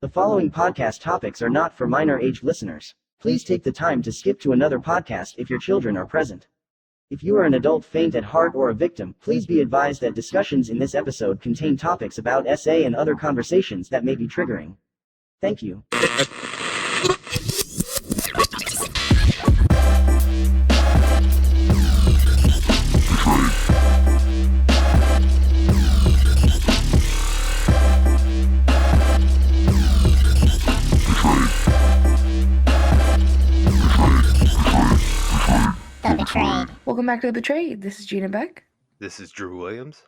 The following podcast topics are not for minor age listeners. Please take the time to skip to another podcast if your children are present. If you are an adult faint at heart or a victim, please be advised that discussions in this episode contain topics about SA and other conversations that may be triggering. Thank you. Welcome back to The Betrayed. This is Gina Beck. This is Drew Williams.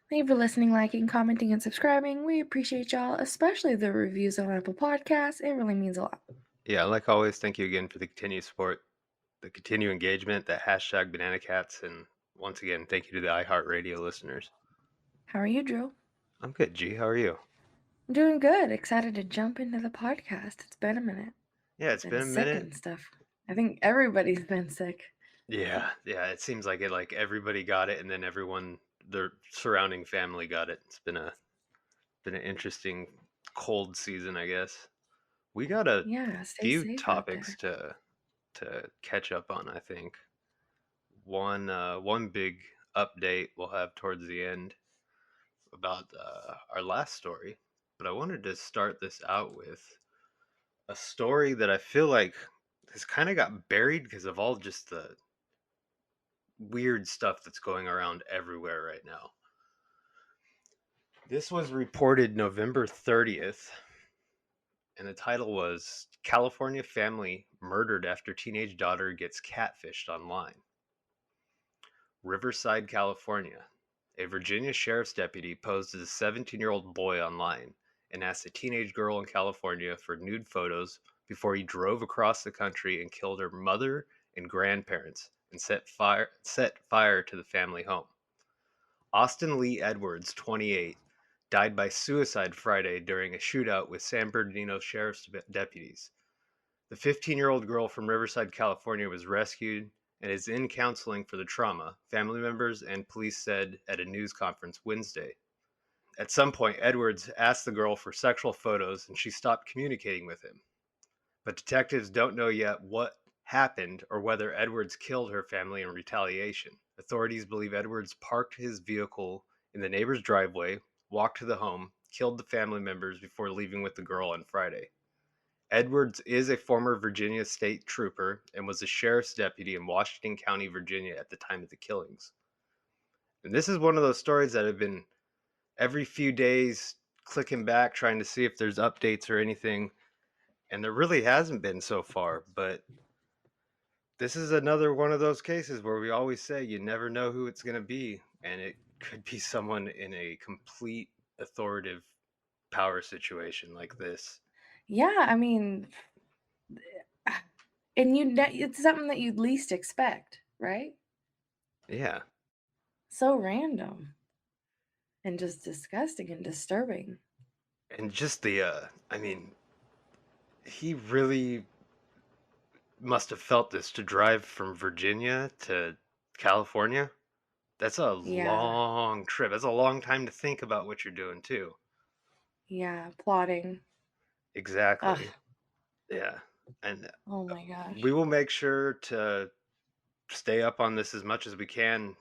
Thank you for listening, liking, commenting, and subscribing. We appreciate y'all, especially the reviews on Apple Podcasts. It really means a lot. Yeah, like always, thank you again for the continued support, the continued engagement, the hashtag Banana Cats, and once again, thank you to the iHeartRadio listeners. How are you, Drew? I'm good, G. How are you? I'm doing good. Excited to jump into the podcast. It's been a minute. Yeah, it's been a sick minute. And stuff. I think everybody's been sick. Yeah, it seems like it. Like everybody got it, and then their surrounding family got it. It's been an interesting cold season, I guess. We got a few topics to catch up on. I think one big update we'll have towards the end about our last story, but I wanted to start this out with a story that I feel like has kind of got buried because of all just the weird stuff that's going around everywhere right now. This was reported November 30th, and the title was California Family Murdered After Teenage Daughter Gets Catfished Online. Riverside, California. A Virginia sheriff's deputy posed as a 17-year-old boy online and asked a teenage girl in California for nude photos before he drove across the country and killed her mother and grandparents and set fire to the family home. Austin Lee Edwards, 28, died by suicide Friday during a shootout with San Bernardino Sheriff's deputies. The 15-year-old girl from Riverside, California was rescued and is in counseling for the trauma, family members and police said at a news conference Wednesday. At some point, Edwards asked the girl for sexual photos and she stopped communicating with him. But detectives don't know yet what happened or whether Edwards killed her family in retaliation. Authorities believe Edwards parked his vehicle in the neighbor's driveway, walked to the home, killed the family members before leaving with the girl on Friday. Edwards is a former Virginia state trooper and was a sheriff's deputy in Washington County, Virginia at the time of the killings. And this is one of those stories that have been every few days clicking back, trying to see if there's updates or anything. And there really hasn't been so far, but this is another one of those cases where we always say you never know who it's going to be, and it could be someone in a complete authoritative power situation like this. Yeah, I mean, and it's something that you'd least expect, right? Yeah. So random and just disgusting and disturbing. And just he really must have felt this to drive from Virginia to California. That's a long trip. That's a long time to think about what you're doing too. Yeah, plotting. Exactly. Ugh. Yeah. And oh my gosh. We will make sure to stay up on this as much as we can.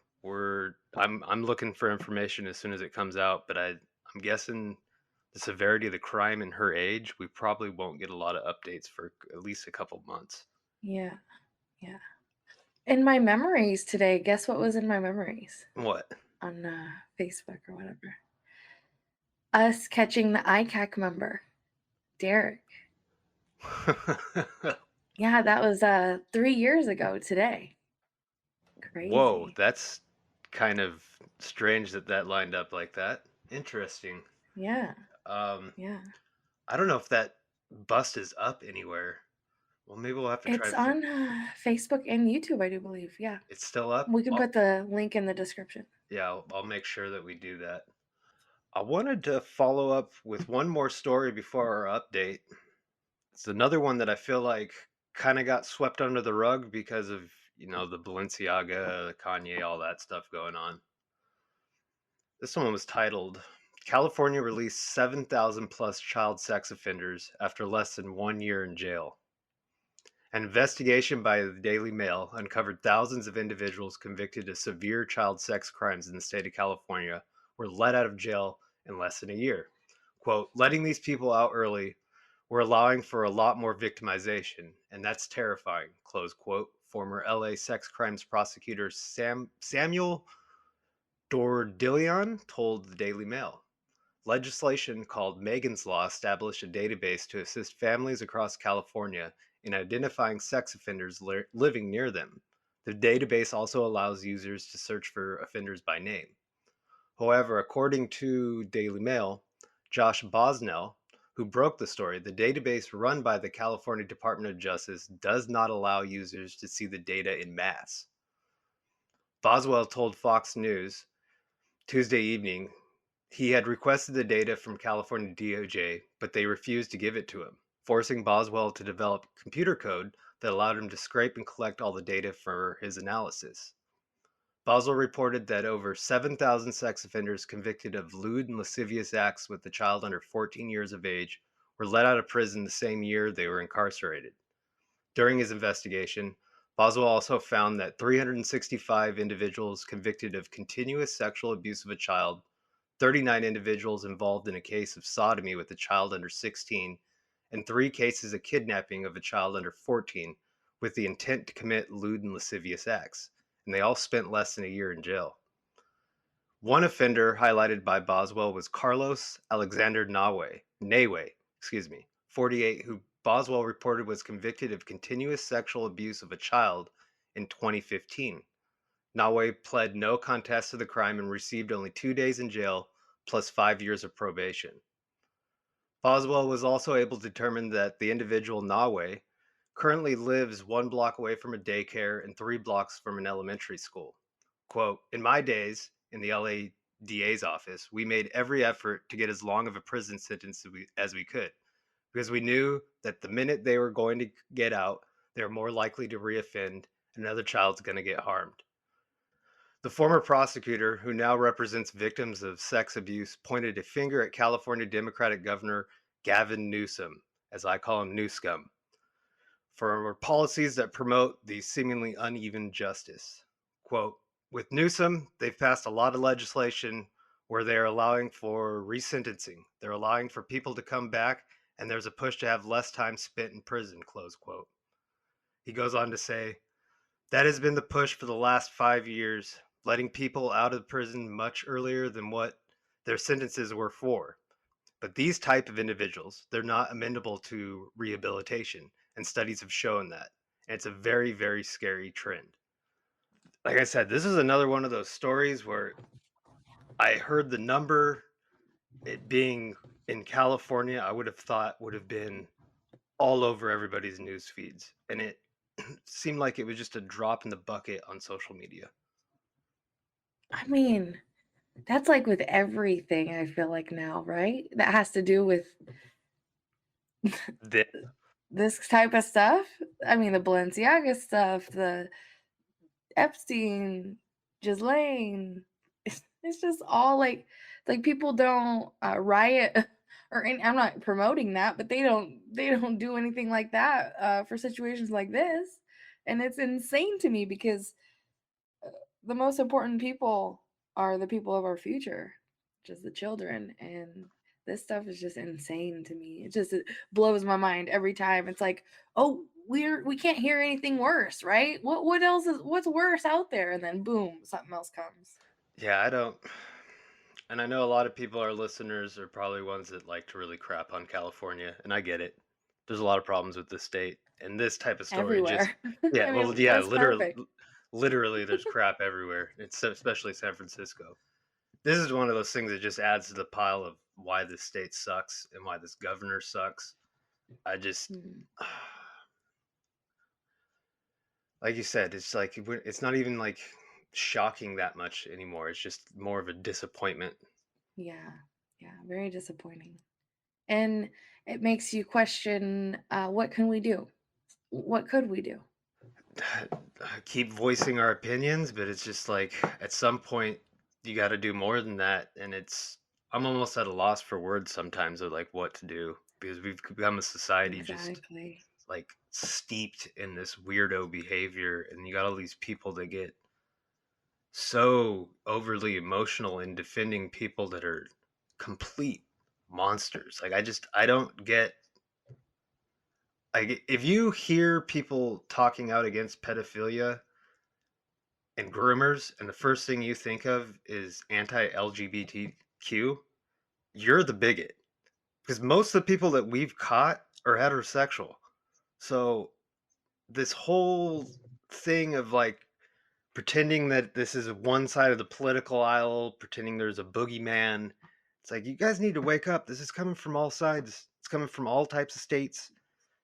I'm looking for information as soon as it comes out, but I'm guessing the severity of the crime and her age, we probably won't get a lot of updates for at least a couple months. Yeah. In my memories today, guess what was in my memories? What? On Facebook or whatever. Us catching the ICAC member, Derek. Yeah, that was 3 years ago today. Crazy. Whoa, that's kind of strange that lined up like that. Interesting. Yeah. Yeah. I don't know if that bust is up anywhere. Well, maybe we'll have to try. It's on Facebook and YouTube, I do believe. Yeah. It's still up? We can put the link in the description. Yeah, I'll make sure that we do that. I wanted to follow up with one more story before our update. It's another one that I feel like kind of got swept under the rug because of, the Balenciaga, Kanye, all that stuff going on. This one was titled, California released 7,000 plus child sex offenders after less than 1 year in jail. An investigation by the Daily Mail uncovered thousands of individuals convicted of severe child sex crimes in the state of California were let out of jail in less than a year. Quote, letting these people out early, we're allowing for a lot more victimization, and that's terrifying, close quote. Former LA sex crimes prosecutor Samuel Dordillion told the Daily Mail. Legislation called Megan's Law established a database to assist families across California in identifying sex offenders living near them. The database also allows users to search for offenders by name. However, according to Daily Mail, Josh Bosnell, who broke the story, the database run by the California Department of Justice does not allow users to see the data in mass. Boswell told Fox News Tuesday evening he had requested the data from California DOJ, but they refused to give it to him, forcing Boswell to develop computer code that allowed him to scrape and collect all the data for his analysis. Boswell reported that over 7,000 sex offenders convicted of lewd and lascivious acts with a child under 14 years of age were let out of prison the same year they were incarcerated. During his investigation, Boswell also found that 365 individuals convicted of continuous sexual abuse of a child, 39 individuals involved in a case of sodomy with a child under 16, and 3 cases of kidnapping of a child under 14 with the intent to commit lewd and lascivious acts, and they all spent less than a year in jail. One offender highlighted by Boswell was Carlos Alexander Nawe, 48, who Boswell reported was convicted of continuous sexual abuse of a child in 2015. Nawe pled no contest to the crime and received only 2 days in jail plus 5 years of probation. Boswell was also able to determine that the individual Nawe currently lives 1 block away from a daycare and 3 blocks from an elementary school. Quote, in my days in the LA DA's office, we made every effort to get as long of a prison sentence as we could, because we knew that the minute they were going to get out, they were more likely to reoffend and another child's going to get harmed. The former prosecutor, who now represents victims of sex abuse, pointed a finger at California Democratic Governor Gavin Newsom, as I call him Newscum, for policies that promote the seemingly uneven justice. Quote, with Newsom, they've passed a lot of legislation where they're allowing for resentencing. They're allowing for people to come back, and there's a push to have less time spent in prison, close quote. He goes on to say, that has been the push for the last 5 years, letting people out of prison much earlier than what their sentences were for. But these type of individuals, they're not amenable to rehabilitation, and studies have shown that. And it's a very, very scary trend. Like I said, this is another one of those stories where I heard the number, it being in California, I would have thought would have been all over everybody's news feeds. And it seemed like it was just a drop in the bucket on social media. I mean, that's like with everything, I feel like now, right? That has to do with this type of stuff. I mean, the Balenciaga stuff, the Epstein, Ghislaine. It's just all like people don't riot or I'm not promoting that, but they don't do anything like that for situations like this, and it's insane to me because the most important people are the people of our future, just the children, and this stuff is just insane to me. It blows my mind every time. It's like, oh, we can't hear anything worse, right? What else what's worse out there? And then boom, something else comes. Yeah, I don't. And I know a lot of people, our listeners, are probably ones that like to really crap on California, and I get it. There's a lot of problems with the state, and this type of story just, Everywhere. yeah, I well, mean, yeah, that's perfect. literally, there's crap everywhere. It's especially San Francisco. This is one of those things that just adds to the pile of why this state sucks and why this governor sucks. I just, like you said, it's like it's not even like shocking that much anymore. It's just more of a disappointment. Yeah, very disappointing. And it makes you question, what can we do? What could we do? Keep voicing our opinions, but it's just like at some point you got to do more than that, and it's I'm almost at a loss for words sometimes of like what to do because we've become a society just Exactly. like steeped in this weirdo behavior, and you got all these people that get so overly emotional in defending people that are complete monsters. Like I don't get, like, if you hear people talking out against pedophilia and groomers and the first thing you think of is anti-LGBTQ, you're the bigot. Because most of the people that we've caught are heterosexual. So this whole thing of like pretending that this is one side of the political aisle, pretending there's a boogeyman, it's like, you guys need to wake up. This is coming from all sides. It's coming from all types of states.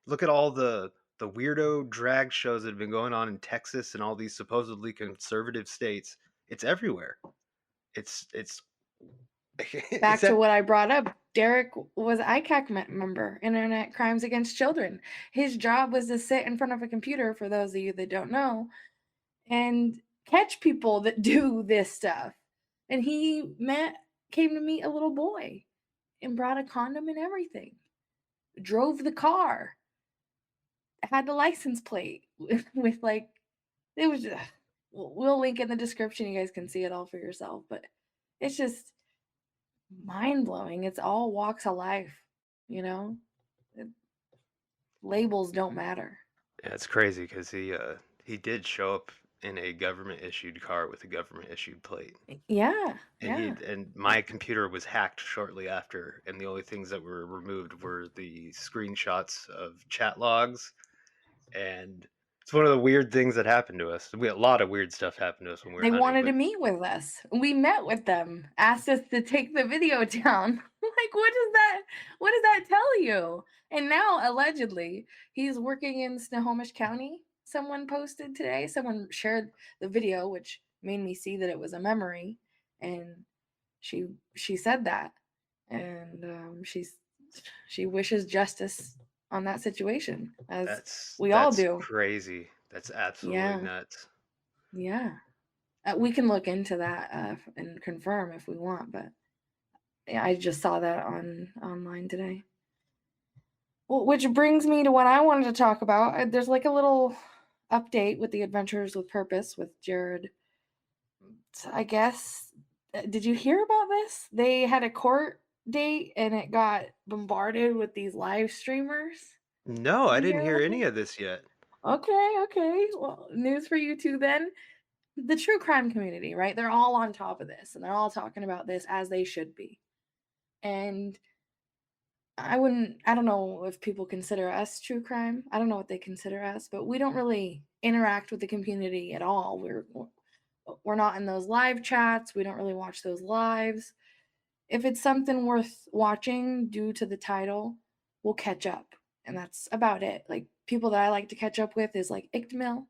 Look at all the weirdo drag shows that have been going on in Texas and all these supposedly conservative states. It's everywhere. It's it's Back to that. what I brought up, Derek was ICAC member, Internet Crimes Against Children. His job was to sit in front of a computer, for those of you that don't know, and catch people that do this stuff. And came to meet a little boy and brought a condom and everything. Drove the car, had the license plate with like, it was just, we'll link in the description. You guys can see it all for yourself, but it's just mind blowing. It's all walks of life, you know? It- Labels don't matter. Yeah, it's crazy because he did show up in a government issued car with a government issued plate. Yeah, And yeah. my computer was hacked shortly after, and the only things that were removed were the screenshots of chat logs. And it's one of the weird things that happened to us. A lot of weird stuff happened to us when we were They hunting, wanted to but meet with us. We met with them, asked us to take the video down. Like, what does that tell you? And now allegedly he's working in Snohomish County. Someone posted today, someone shared the video, which made me see that it was a memory. And she said that. And she wishes justice on that situation, as we all that's do. crazy. That's absolutely Yeah, nuts. yeah. We can look into that and confirm if we want, but yeah, I just saw that online today. Well, which brings me to what I wanted to talk about. There's like a little update with the Adventures with Purpose with Jared. I guess. Did you hear about this? They had a court date and it got bombarded with these live streamers. No, Did I you didn't hear hear about any this? of this yet. Okay, okay. Well, news for you too then. The true crime community, right? They're all on top of this and they're all talking about this as they should be. And I don't know if people consider us true crime. I don't know what they consider us, but we don't really interact with the community at all. We're not in those live chats. We don't really watch those lives. If it's something worth watching due to the title, we'll catch up. And that's about it. Like, people that I like to catch up with is like Ichtmil.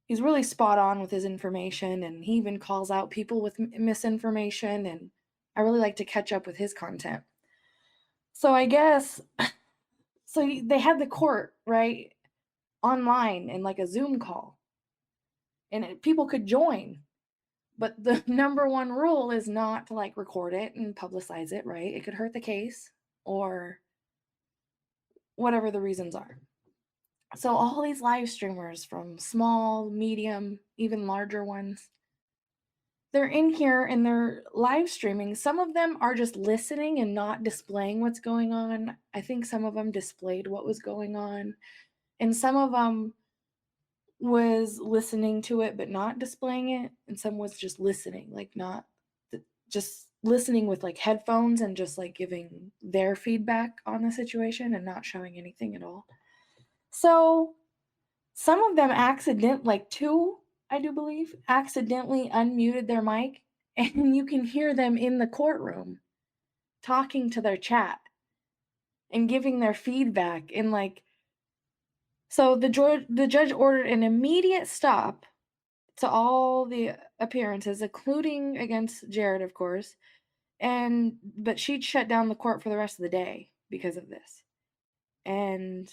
He's really spot on with his information, and he even calls out people with misinformation, and I really like to catch up with his content. So I guess they had the court, right, online in like a Zoom call, and people could join. But the number one rule is not to like record it and publicize it, right? It could hurt the case or whatever the reasons are. So all these live streamers, from small, medium, even larger ones, they're in here and they're live streaming. Some of them are just listening and not displaying what's going on. I think some of them displayed what was going on, and some of them was listening to it but not displaying it, and some was just listening, like not just listening with like headphones and just like giving their feedback on the situation and not showing anything at all. So some of them like two, I do believe, accidentally unmuted their mic, and you can hear them in the courtroom talking to their chat and giving their feedback. And like, so the judge ordered an immediate stop to all the appearances, including against Jared, of course. But she'd shut down the court for the rest of the day because of this. And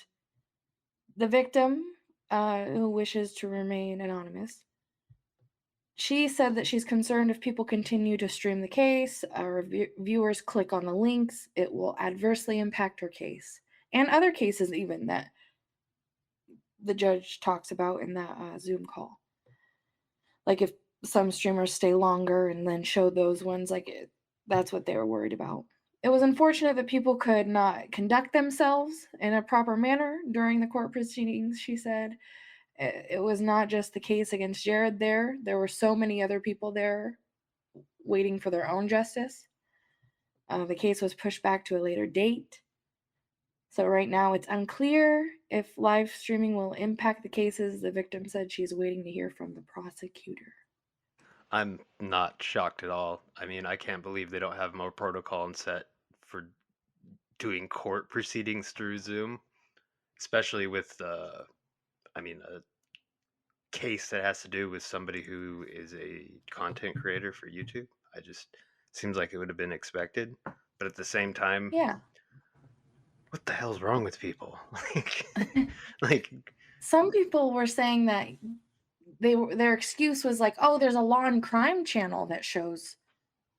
the victim, who wishes to remain anonymous, She said that she's concerned if people continue to stream the case or viewers click on the links, it will adversely impact her case and other cases even that the judge talks about in that Zoom call. Like if some streamers stay longer and then show those ones, that's what they were worried about. It was unfortunate that people could not conduct themselves in a proper manner during the court proceedings, she said. It was not just the case against Jared there. There were so many other people there waiting for their own justice. The case was pushed back to a later date. So right now it's unclear if live streaming will impact the cases. The victim said she's waiting to hear from the prosecutor. I'm not shocked at all. I mean, I can't believe they don't have more protocol and set for doing court proceedings through Zoom, especially with a case that has to do with somebody who is a content creator for YouTube. I just seems like it would have been expected, but at the same time, Yeah. what the hell's wrong with people? like Some people were saying that their excuse was like, oh, there's a law and crime channel that shows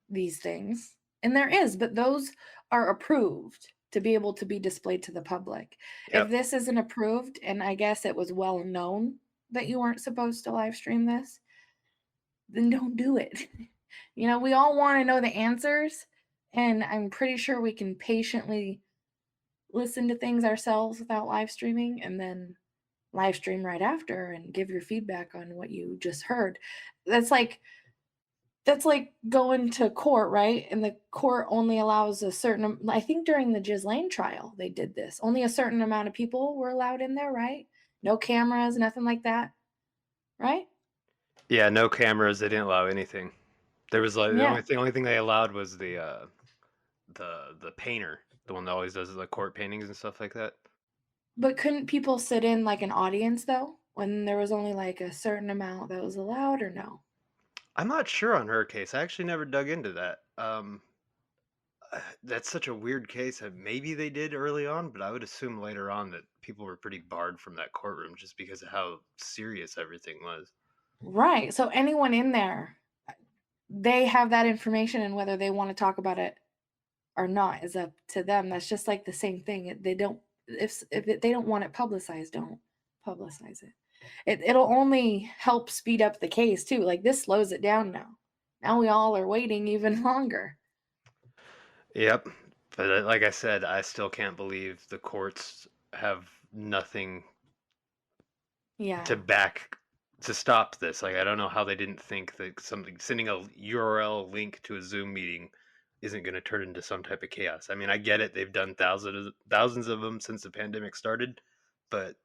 these things. And there is, but those are approved to be able to be displayed to the public. Yep. If this isn't approved, and I guess it was well known that you weren't supposed to live stream this, then don't do it. You know, we all want to know the answers, and I'm pretty sure we can patiently listen to things ourselves without live streaming and then live stream right after and give your feedback on what you just heard. That's like going to court, right? And the court only allows a certain, I think during the Ghislaine trial, they did this. Only a certain amount of people were allowed in there, right? No cameras, nothing like that, right? Yeah, no cameras. They didn't allow anything. There was like Yeah. the only thing they allowed was the painter, the one that always does the court paintings and stuff like that. But couldn't people sit in like an audience though, when there was only like a certain amount that was allowed, or no? I'm not sure on her case. I actually never dug into that. That's such a weird case that maybe they did early on, but I would assume later on that people were pretty barred from that courtroom just because of how serious everything was. Right. So anyone in there, they have that information, and whether they want to talk about it or not is up to them. That's just like the same thing. They don't, if they don't want it publicized, don't publicize it. It'll only help speed up the case too. Like this slows it down now. Now we all are waiting even longer. Yep. But like I said, I still can't believe the courts have nothing Yeah. to stop this. Like, I don't know how they didn't think that sending a URL link to a Zoom meeting isn't going to turn into some type of chaos. I mean, I get it. They've done thousands of them since the pandemic started, but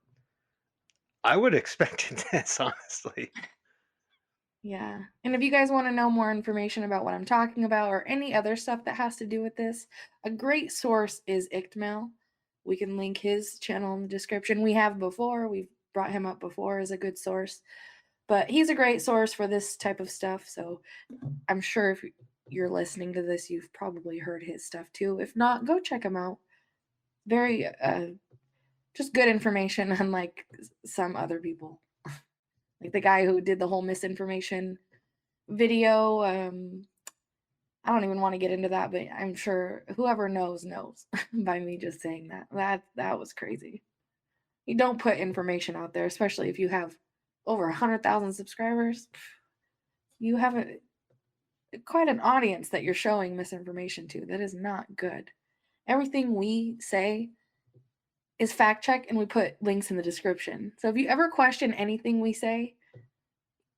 I would have expected this, honestly. Yeah. And if you guys want to know more information about what I'm talking about or any other stuff that has to do with this, a great source is ICTML. We can link his channel in the description. We've brought him up before as a good source. But he's a great source for this type of stuff. So I'm sure if you're listening to this, you've probably heard his stuff too. If not, go check him out. Very just good information, unlike some other people. Like the guy who did the whole misinformation video. I don't even want to get into that, but I'm sure whoever knows by me just saying that. That was crazy. You don't put information out there, especially if you have over 100,000 subscribers. You have quite an audience that you're showing misinformation to. That is not good. Everything we say is fact checked, and we put links in the description. So if you ever question anything we say,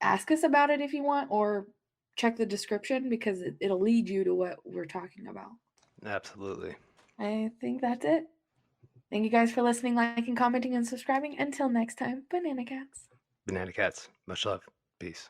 ask us about it if you want, or check the description because it'll lead you to what we're talking about. Absolutely. I think that's it. Thank you guys for listening, liking, commenting, and subscribing. Until next time, Banana Cats. Banana Cats. Much love. Peace.